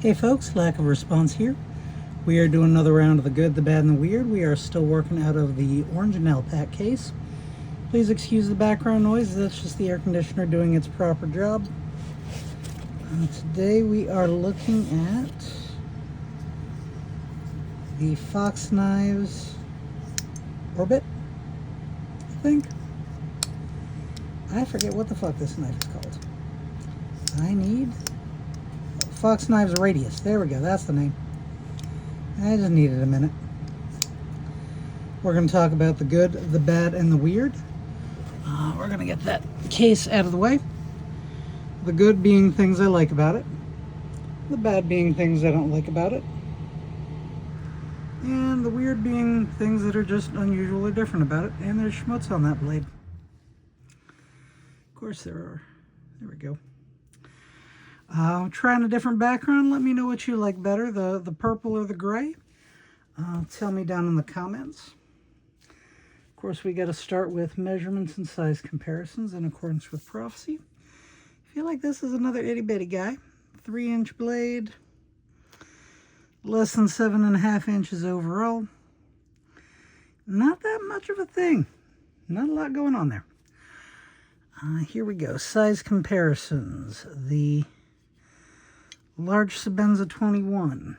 Hey folks, lack of response here. We are doing another round of the good, the bad, and the weird. We are still working out of the Orange and Pack case. Please excuse the background noise. That's just the air conditioner doing its proper job. Today we are looking at the Fox Knives Orbit, I think. I forget what the fuck this knife is called. I need Fox Knives Radius. There we go, that's the name. I just needed a minute. We're going to talk about the good, the bad, and the weird. We're going to get that case out of the way. The good being things I like about it. The bad being things I don't like about it. And the weird being things that are just unusual or different about it. And there's schmutz on that blade. Of course there are. There we go. Trying a different background. Let me know what you like better, the purple or the gray. Tell me down in the comments. Of course, we got to start with measurements and size comparisons in accordance with prophecy. I feel like this is another itty bitty guy. 3-inch blade, less than 7.5 inches overall. Not that much of a thing. Not a lot going on there. Here we go. Size comparisons. The large Sebenza 21.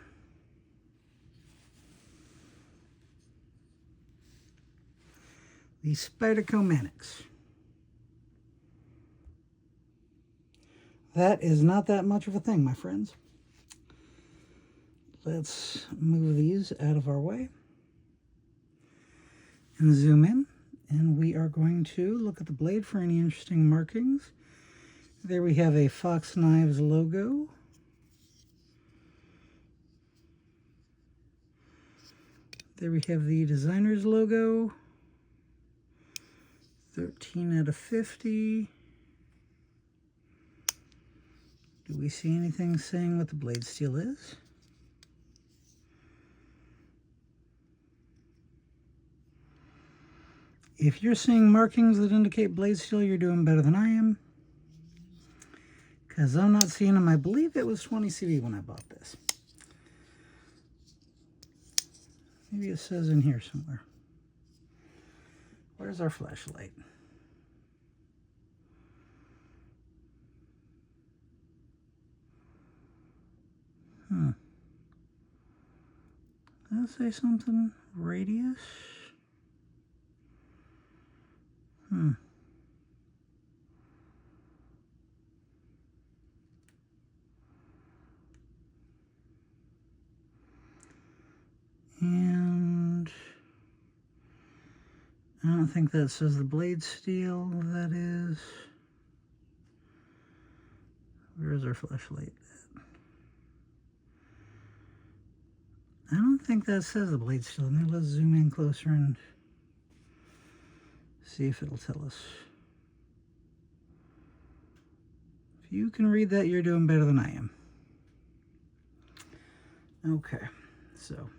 The Spyderco Manix. That is not that much of a thing, my friends. Let's move these out of our way and zoom in. And we are going to look at the blade for any interesting markings. There we have a Fox Knives logo. There we have the designer's logo. 13 out of 50. Do we see anything saying what the blade steel is? If you're seeing markings that indicate blade steel, you're doing better than I am. Because I'm not seeing them. I believe it was 20 CV when I bought this. Maybe it says in here somewhere. Where's our flashlight? Does that say something? Radius? And I don't think that says the blade steel. That is. Where's our flashlight? I don't think that says the blade steel. Now let's zoom in closer and see if it'll tell us. If you can read that, you're doing better than I am. Okay, so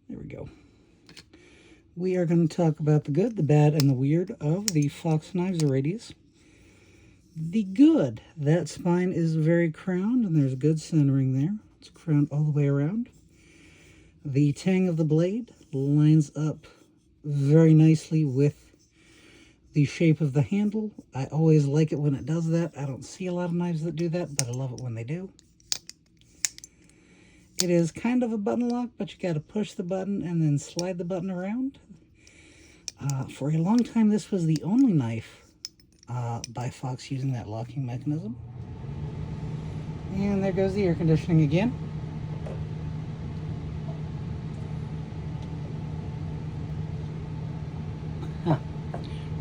there we go. We are going to talk about the good, the bad, and the weird of the Fox Knives Radius. The good, that spine is very crowned, and there's good centering there. It's crowned all the way around. The tang of the blade lines up very nicely with the shape of the handle. I always like it when it does that. I don't see a lot of knives that do that, but I love it when they do. It is kind of a button lock, but you got to push the button and then slide the button around. For a long time, this was the only knife by Fox using that locking mechanism. And there goes the air conditioning again.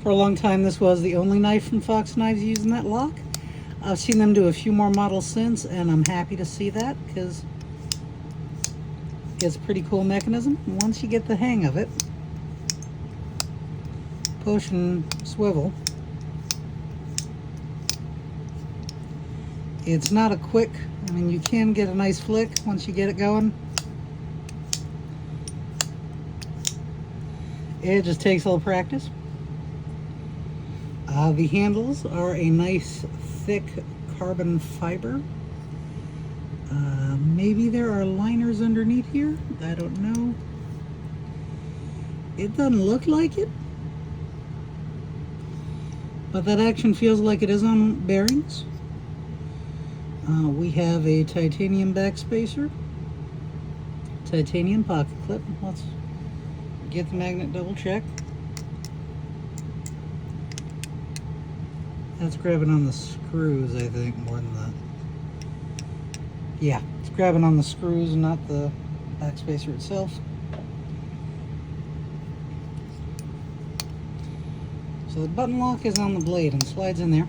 For a long time, this was the only knife from Fox Knives using that lock. I've seen them do a few more models since, and I'm happy to see that because it's a pretty cool mechanism. Once you get the hang of it, push and swivel. It's not a quick, I mean, you can get a nice flick once you get it going. It just takes a little practice. The handles are a nice thick carbon fiber. Maybe there are liners underneath here. I don't know. It doesn't look like it, but that action feels like it is on bearings. We have a titanium backspacer, titanium pocket clip. Let's get the magnet double checked. That's grabbing on the screws, I think, more than that. Yeah, it's grabbing on the screws, not the backspacer itself. So the button lock is on the blade and slides in there.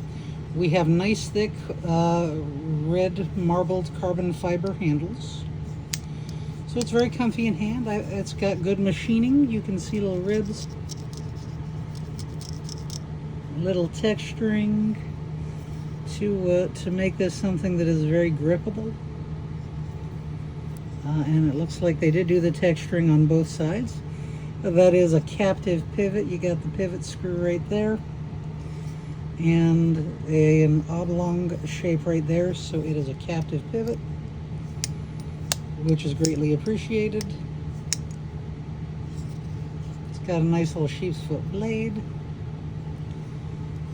We have nice thick red marbled carbon fiber handles. So it's very comfy in hand. It's got good machining. You can see little ribs, little texturing to make this something that is very grippable. And it looks like they did do the texturing on both sides. That is a captive pivot. You got the pivot screw right there, and an oblong shape right there, so it is a captive pivot, which is greatly appreciated. It's got a nice little sheep's foot blade,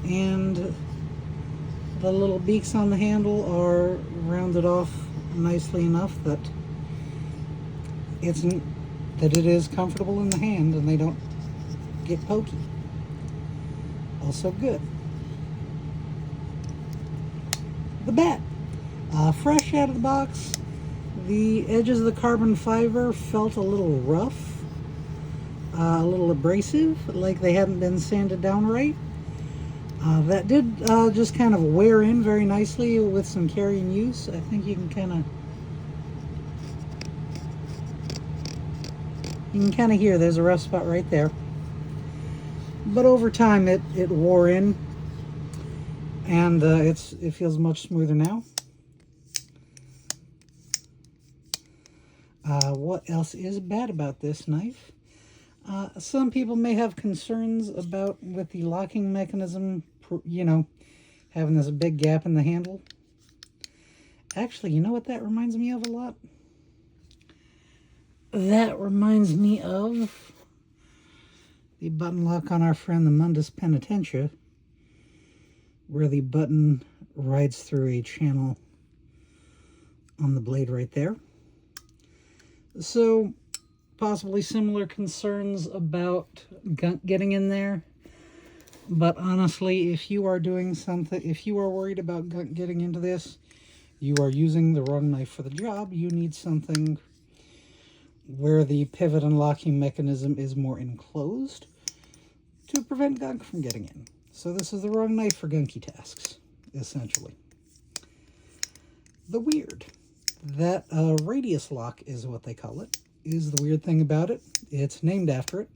and the little beaks on the handle are rounded off nicely enough that it is comfortable in the hand and they don't get pokey. Also good. The bat. Fresh out of the box, the edges of the carbon fiber felt a little rough, a little abrasive, like they hadn't been sanded down right. That did just kind of wear in very nicely with some carrying use. I think you can kind of hear there's a rough spot right there. But over time it wore in, and it feels much smoother now. What else is bad about this knife? Some people may have concerns with the locking mechanism, having this big gap in the handle. Actually, you know what that reminds me of a lot? That reminds me of the button lock on our friend the Mundus Penitentia, where the button rides through a channel on the blade right there. So possibly similar concerns about gunk getting in there, but honestly, if you are worried about gunk getting into this, you are using the wrong knife for the job. You need something where the pivot and locking mechanism is more enclosed to prevent gunk from getting in. So this is the wrong knife for gunky tasks, essentially. The weird. That radius lock is what they call it, is the weird thing about it. It's named after it.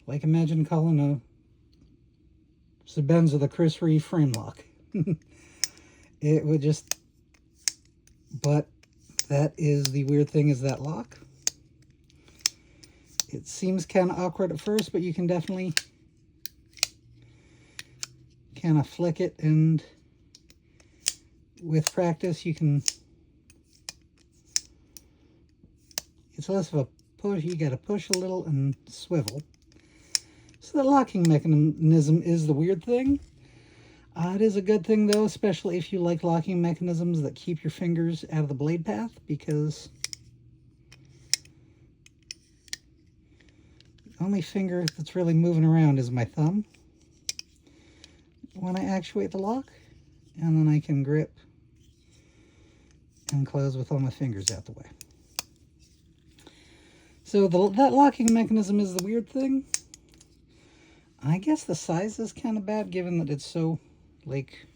Like, imagine calling a Sebenza the Chris Reeve frame lock. It would just... But that is the weird thing, is that lock. It seems kind of awkward at first, but you can definitely kind of flick it, and with practice you can... It's less of a push. You got to push a little and swivel. So the locking mechanism is the weird thing. It is a good thing, though, especially if you like locking mechanisms that keep your fingers out of the blade path, because the only finger that's really moving around is my thumb when I actuate the lock, and then I can grip and close with all my fingers out the way. So that locking mechanism is the weird thing. I guess the size is kind of bad, given that it's so, like,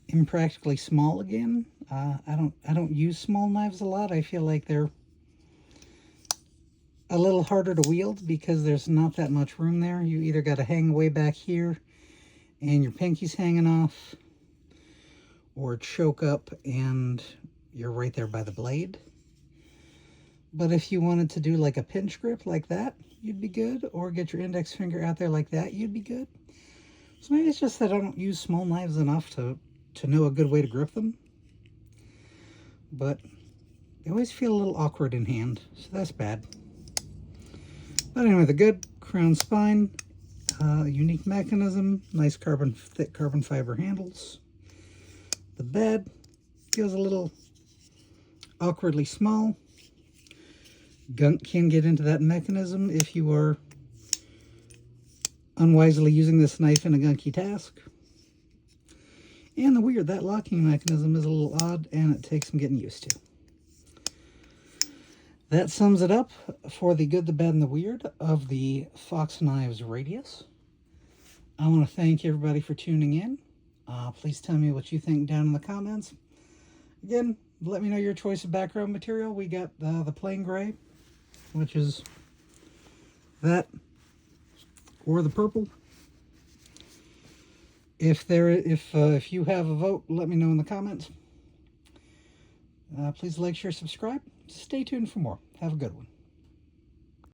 impractically small again. I don't use small knives a lot. I feel like they're a little harder to wield because there's not that much room there. You either got to hang way back here and your pinky's hanging off, or choke up and you're right there by the blade. But if you wanted to do like a pinch grip like that, you'd be good. Or get your index finger out there like that, you'd be good. So maybe it's just that I don't use small knives enough to know a good way to grip them. but they always feel a little awkward in hand, so that's bad. But anyway, the good crown spine, unique mechanism, nice thick carbon fiber handles. The bed feels a little awkwardly small. Gunk can get into that mechanism if you are unwisely using this knife in a gunky task. And that locking mechanism is a little odd, and it takes some getting used to. That sums it up for the good, the bad, and the weird of the Fox Knives Radius. I want to thank everybody for tuning in. Please tell me what you think down in the comments. Again, let me know your choice of background material. We got the plain gray, which is that, or the purple. If you have a vote, let me know in the comments. Please like, share, subscribe. Stay tuned for more. Have a good one.